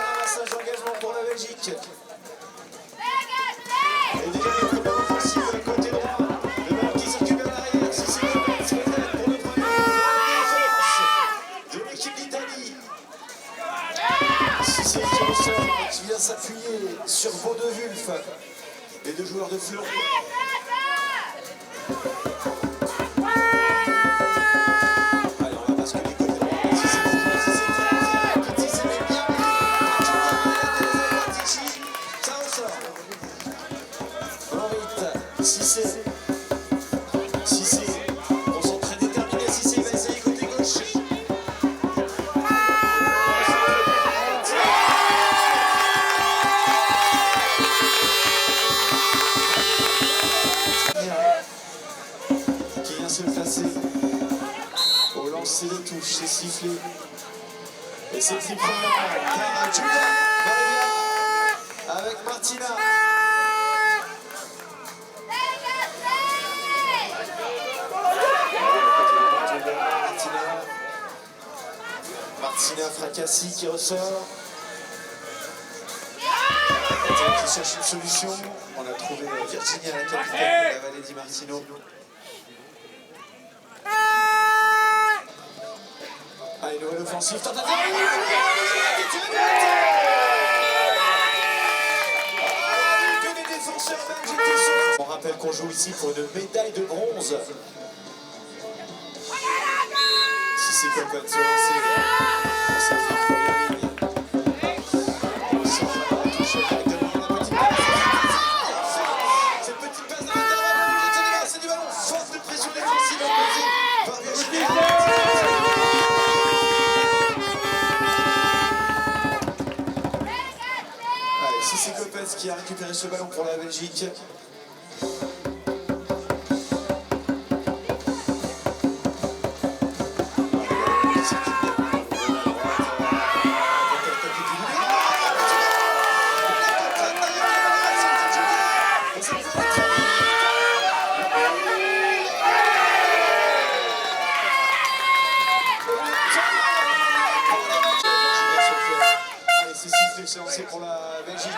Ramassage d'engagement pour la Belgique. Et déjà les premières offensives de côté droit. Le ballon qui circule vers l'arrière. Si c'est Lopez peut-être pour le premier défense de l'équipe d'Italie. Si c'est qui ressort, qui vient s'appuyer sur Vaudevulf. Les deux joueurs de Fleury. Allez, on va basculer côté droit. Si c'est bon, si c'est très si c'est bien. Ça ressort. Cissé, concentré, déterminé, Cissé va essayer côté gauche. Qui vient se placer au lancer de touche, c'est sifflé. Et c'est triple avec Martina. Martina Fracassi qui ressort. Qui cherche une solution. On a trouvé Virginia, la capitaine de la Vallée Di Martino. Allez, nouvelle offensive. Tentative. Que des défenseurs belges. On rappelle qu'on joue ici pour une médaille de bronze. Si c'est comme ça, c'est qui en première ligne. Cette petite passe de l'intervalle, c'est du ballon. Force de pression défensive imposée par Virginia. Allez, si c'est Lopez qui a récupéré ce ballon pour la Belgique. C'est lancé pour la Belgique.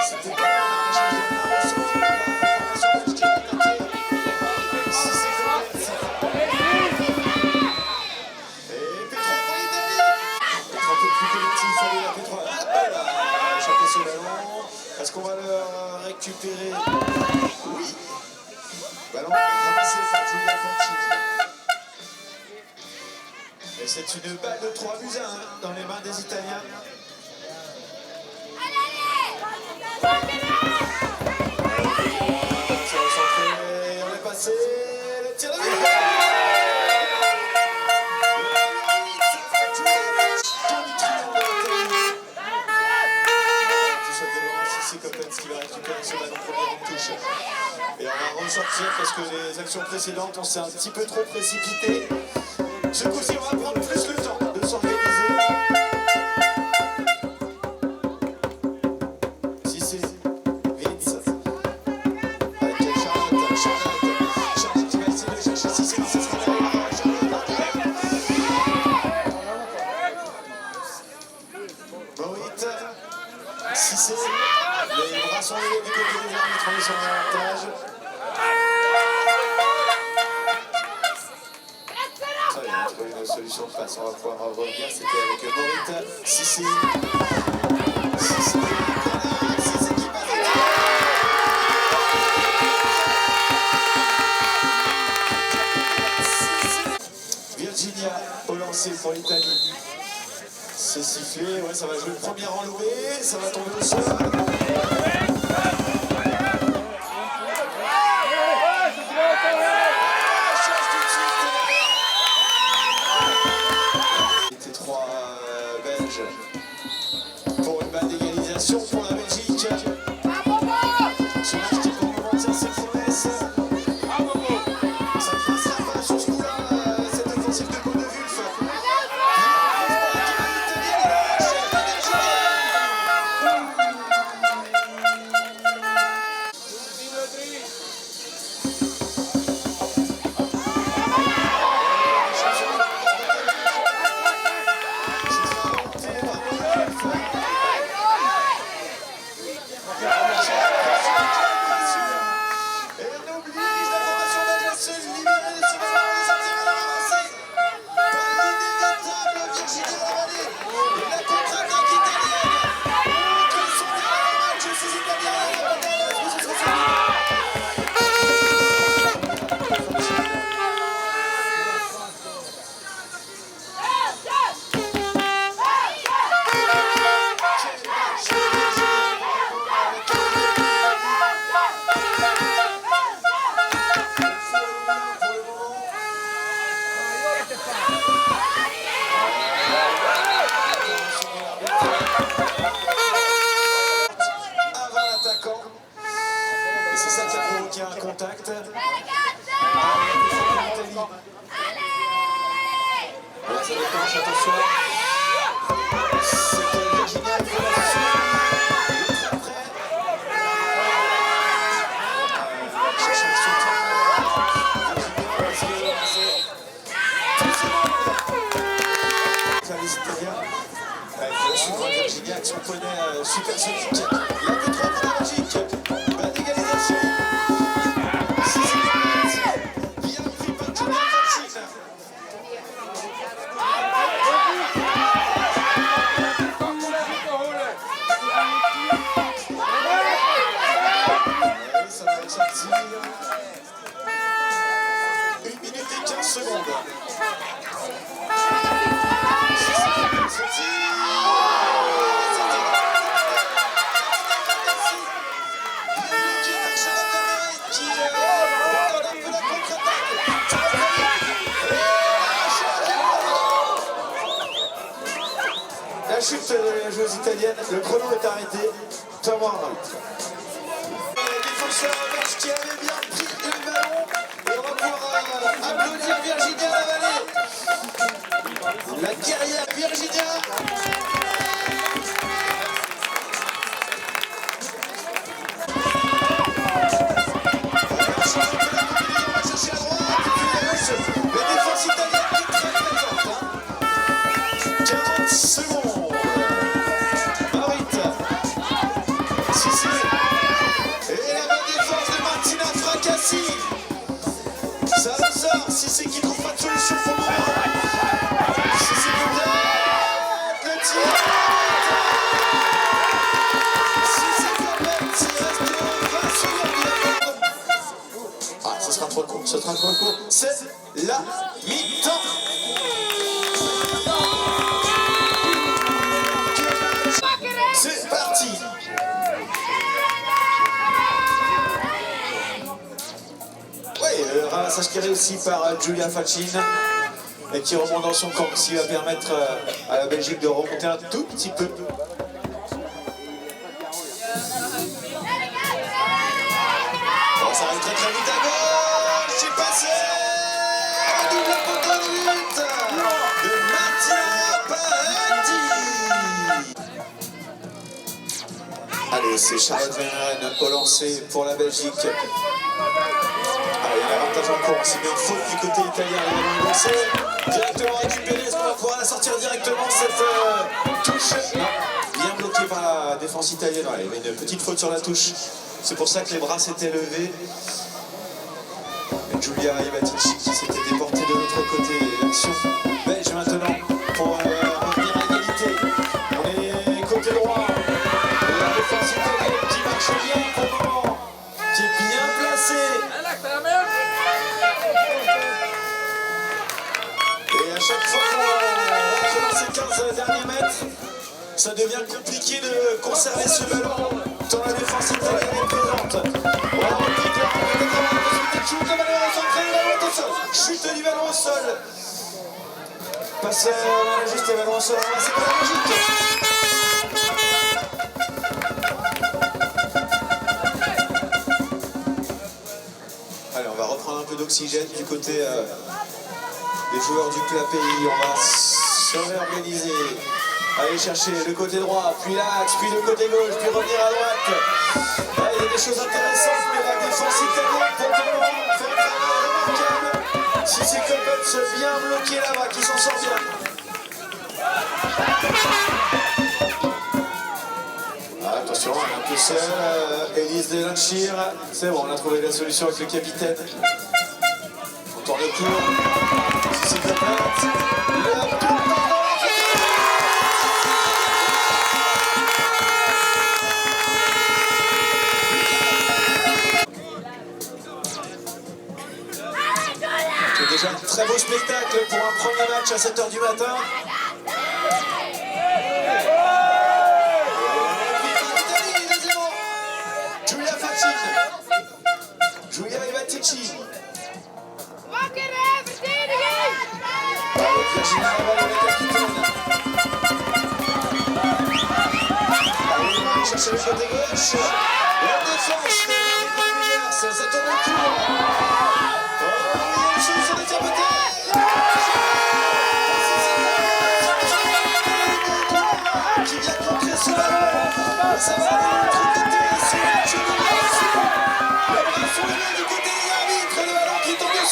C'était pas est-ce qu'on va le récupérer? Oui. Ballon ramassé par Giulia Fonchi. Et c'est une balle de 3 buts à 1 dans les mains des Italiens. C'est recentré, on est passé, le tir de but. C'est Coppens qui va récupérer ce ballon première touche. Et on va ressortir parce que les actions précédentes, on s'est un petit peu trop précipité. Ce coup-ci, on va prendre plus le temps de s'organiser. Si c'est Vince. Avec Charlotte qui va essayer de chercher si c'est ce sera là. Moït. Si c'est. Les bras sont levés du côté des arbitres, on est sur l'avantage. Il a trouvé une solution de passe, on va pouvoir revenir, c'était avec Morit. Sissi. Sissi qui passe. Virginia au lancer pour l'Italie. C'est sifflé, ouais, ça va jouer le premier enlevé, ça va tomber au sol. Pour une balle d'égalisation pour la Belgique. Ce match qui pour le moment tient ses promesses. Ça ne passera pas sur ce coup-là, cette offensive de Vaudevulf. contact. Allez, voilà, ça déclenche, attention. C'était Virginia qui va là-dessus. Après. Chercher le soutien. Virginia, parce que c'est les Italiens. Il faut suivre Virginia avec son poney supersonique. La P3 pour la Belgique. L'égalisation. Bien pris par Julia Facchin. Ça va sortir. 1 minute et 15 secondes. La chute de la joueuse italienne, le chrono est arrêté. Tom Warnock. Le défenseur belge qui avait bien pris le ballon. Et on va pouvoir applaudir Virginia Lavallée. La guerrière Virginia. La défense italienne qui est très présente. 40 secondes. Marit. Cissé. Et la bonne défense de Martina Fracassi. Salazar. Cissé qui ne trouve pas de solution pour le moment. Cissé peut-être le tir. Cissé complète. Il reste 20 secondes. Ah, ce sera trop court. Ce sera trop court. C'est la mi-temps. C'est parti. Oui, ramassage qui est réussi par Julia Facchin et qui remonte dans son camp, ce qui va permettre à la Belgique de remonter un tout petit peu. Bon, ça arrive très très vite à gauche, c'est passé. Double poteau de but de Mattia Paretti. Allez, c'est Charlotte Verheeren au lancer pour la Belgique. Allez, il y a l'avantage en cours, c'est bien faute du côté italien. Il va le lancer, directement récupéré. Est-ce qu'on va pouvoir la sortir directement cette touche? Non, bien bloqué par la défense italienne. Ouais, il y avait une petite faute sur la touche. C'est pour ça que les bras s'étaient levés. Et Giulia Ivatici qui s'était déporté de l'autre côté. L'action belge maintenant pour revenir à égalité. On est côté droit. La défense italienne qui marche bien pour le moment, qui est bien placée. Et à chaque fois qu'on rentre dans ces 15 derniers mètres, ça devient compliqué de conserver ce ballon tant la défense italienne est présente. Voilà, on dit que la possibilité de chute, le ballon est centré, le ballon est au sol. Chute du ballon au sol. Passe juste le ballon au sol, c'est pas la Belgique. Allez, on va reprendre un peu d'oxygène du côté des joueurs du Clapey. On va se réorganiser. Aller chercher le côté droit, puis l'axe, puis le côté gauche, puis revenir à droite. Là, il y a des choses intéressantes, mais la défense italienne, pour le moment, fait un travail remarquable. Si c'est Coppens bien bloqué là-bas, qui s'en sort bien. Ah, attention, on est un peu seul. Elise Delanchir. C'est bon, on a trouvé la solution avec le capitaine. On tourne le court. Si c'est Coppens. Le tour. Déjà un très beau spectacle pour un premier match à 7h du matin. Giulia Facchin. Giulia Ivatici. Virginia Lavallée, la capitaine. Allez, on va aller chercher le côté gauche. La défense de Marie-Paul Meyers, ça tourne le coup.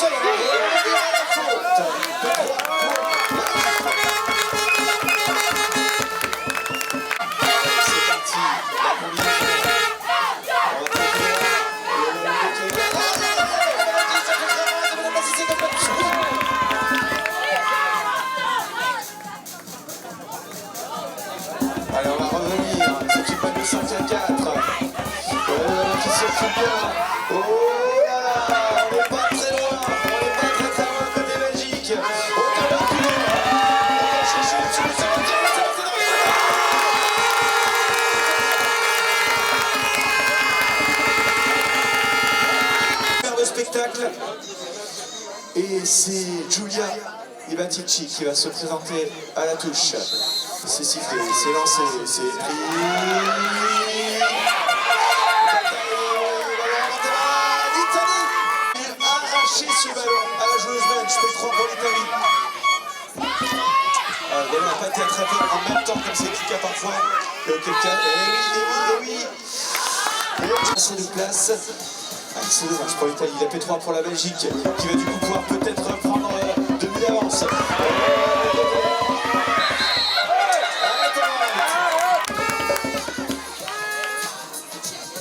seul, on va revenir à la faute. C'est parti, la combinaison. On va allez, on va revenir, c'est une balle de 5 à 4. Qui circule bien. Oh là là, on n'est pas très loin, on n'est pas très loin côté Belgique. Autant reculer, on va chercher une solution. Le spectacle. Et c'est Giulia Ivaticci qui va se présenter à la touche. C'est sifflé, c'est lancé, c'est pris. L'Italie a arraché ce ballon à la joueuse belge. P3 pour l'Italie. Le ballon n'a pas été attrapé en même temps comme c'est le cas parfois. Auquel cas, eh oui. C'est de place. C'est dommage pour l'Italie. La P3 pour la Belgique qui va du coup pouvoir peut-être prendre 2 buts d'avance.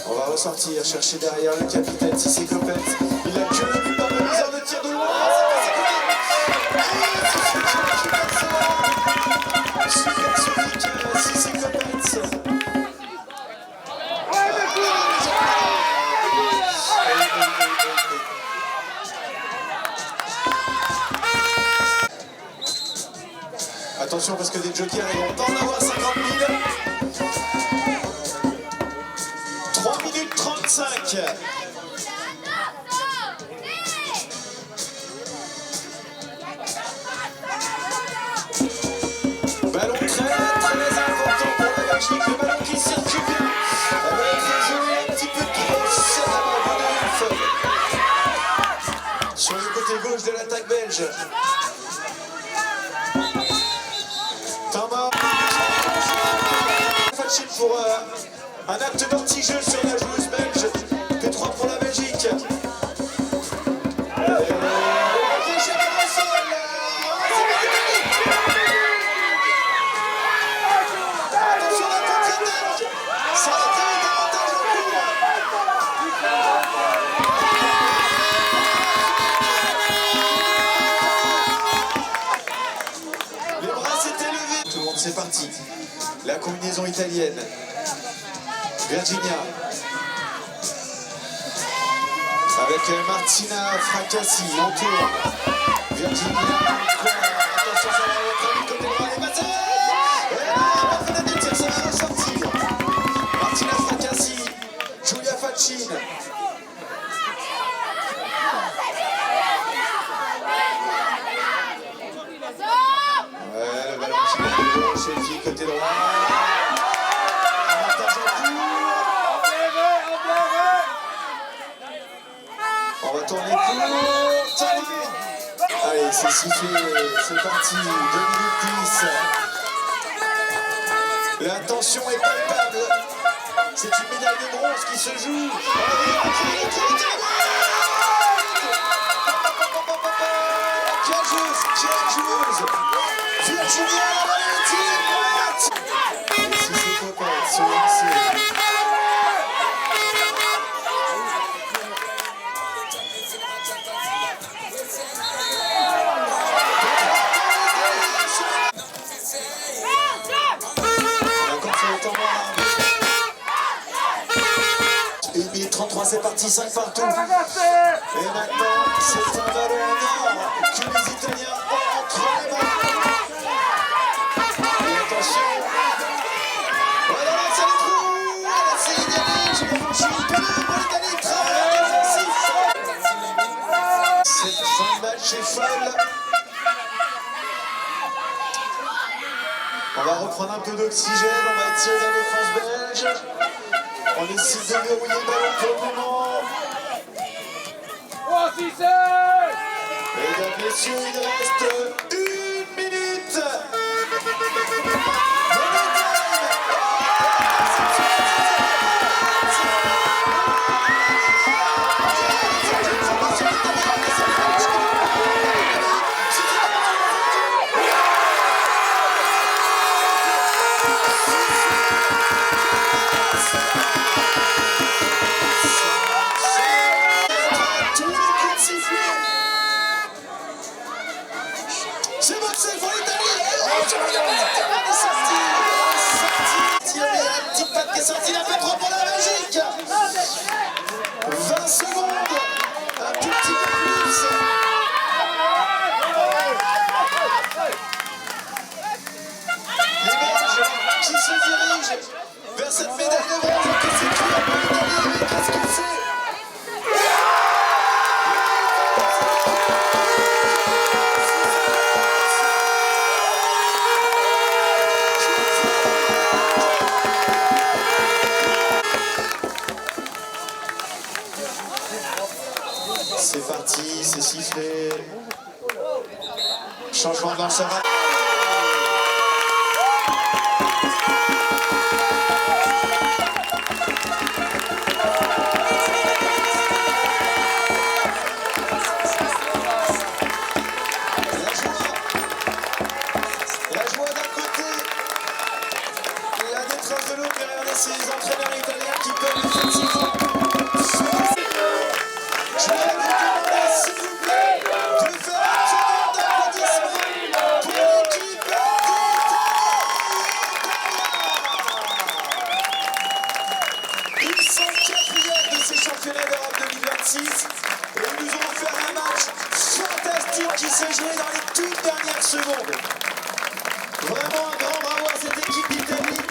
On va ressortir, chercher derrière le capitaine Cissé Copet. Il a que le but dans le viseur de tir de loin. Super Sonic, Cissé Copet. Attention parce que des jokers ils vont en avoir 50 000. 3 minutes 35. Ballon très important pour la Belgique. Le ballon qui circule bien. Avec les jouer un petit peu de crosse sur le côté gauche de l'attaque belge. Pour un acte d'anti-jeu sur la joueuse belge. P3 pour la Belgique. Les bras s'étaient levés. Tout le monde, c'est parti. La combinaison italienne. Virginia. Avec Martina Fracassi en tour. Virginia. Attention, ça va être côté droit. Les batteurs. Et la de tir, ça va ressortir. Martina Fracassi. Giulia Faccin. Ouais, le ballon chez le pied côté droit. On va tourner court. Allez, c'est sifflé, c'est parti. 2 minutes 10. La tension est palpable. C'est une médaille de bronze qui se joue. Quelle joueuse. Virginia Valentin. Si c'est Copet, c'est lancé. C'est parti, 5 partout. Et maintenant, c'est un ballon en or que les Italiens ont entre les mains. Et attention. Voilà, c'est le trou. C'est idéal. J'ai franchi une pénale pour l'Italie. Travail défensif. Cette fin de match est folle. On va reprendre un peu d'oxygène. On va étirer la défense belge. On essaie de verrouiller le ballon pour le moment. Mesdames, messieurs, il reste 1 minute. c'est pour l'Italie. Il y a un petit pas qui est sorti, il a fait trop pour la Belgique. 20 secondes, un tout petit peu plus. Les Belges qui se dirigent vers cette médaille de bronze. Qu'est-ce qu'il fait pour l'Italie? Mais qu'est-ce qu'il fait? C'est parti, c'est sifflé. Changement de lanceur. La joie d'un côté, la détresse de l'autre, et regardez ces entraîneurs italiens qui peuvent effectivement. Je vais vous demander, s'il vous plaît, de faire un tour d'applaudissements pour l'équipe d'Italie. Ils sont quatrièmes de ces championnats d'Europe 2026 et ils nous ont offert un match fantastique qui s'est joué dans les toutes dernières secondes. Vraiment un grand bravo à cette équipe d'Italie.